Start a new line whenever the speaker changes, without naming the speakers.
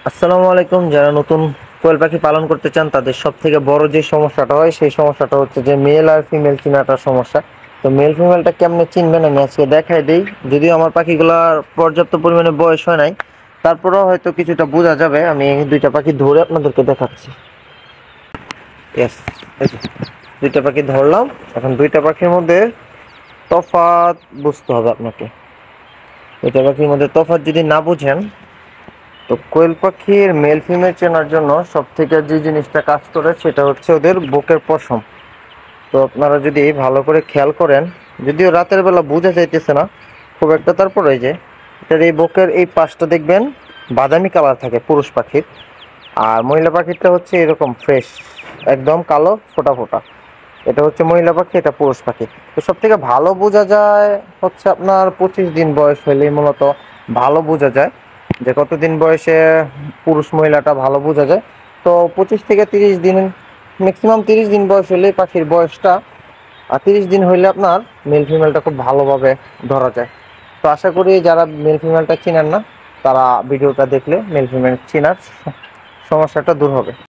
আসসালামু আলাইকুম। যারা নতুন কোয়েল পাখি পালন করতে চান তাদের সব থেকে বড় যে সমস্যাটা হয় সেই সমস্যাটা হচ্ছে যে মেল আর ফিমেল চিনাটা সমস্যা। তো মেল ফিমেলটা কেমনে চিনবেন আমি আজকে দেখাই দেই। যদিও আমার পাখিগুলার পর্যাপ্ত পরিমাণে বয়স হয় নাই, তারপরেও হয়তো কিছুটা বোঝা যাবে। আমি এই দুইটা পাখি ধরে আপনাদেরকে দেখাচ্ছি। ইয়েস, দুইটা পাখি ধরলাম। এখন দুইটা পাখির মধ্যে তফাৎ বুঝতে হবে আপনাকে। দুইটা পাখির মধ্যে তফাৎ যদি না বুঝেন, তো কোয়েল পাখির মেল ফিমেল চেনার জন্য সব থেকে যে জিনিসটা কাজ করে সেটা হচ্ছে ওদের বুকের পশম। তো আপনারা যদি ভালো করে খেয়াল করেন, যদিও রাতের বেলা বোঝা যাইতেছে না খুব একটা, তারপরে যে এটার এই বুকের এই পাশটা দেখবেন বাদামি কালার থাকে পুরুষ পাখির, আর মহিলা পাখিরটা হচ্ছে এরকম ফ্রেশ, একদম কালো ফোটা ফোটা। এটা হচ্ছে মহিলা পাখি, এটা পুরুষ পাখি। তো সব থেকে ভালো বোঝা যায় হচ্ছে আপনার 25 দিন বয়স হলেই মূলত ভালো বোঝা যায় যে কতদিন বয়সে পুরুষ মহিলাটা ভালো বোঝা যায়। তো 25 থেকে 30 দিন, ম্যাক্সিমাম 30 দিন বয়স হলে পাখির বয়সটা, আর 30 দিন হইলে আপনার মেল ফিমেলটা খুব ভালোভাবে ধরা যায়। তো আশা করি যারা মেল ফিমেলটা চিনেন না তারা ভিডিওটা দেখলে মেল ফিমেল চেনার সমস্যাটা দূর হবে।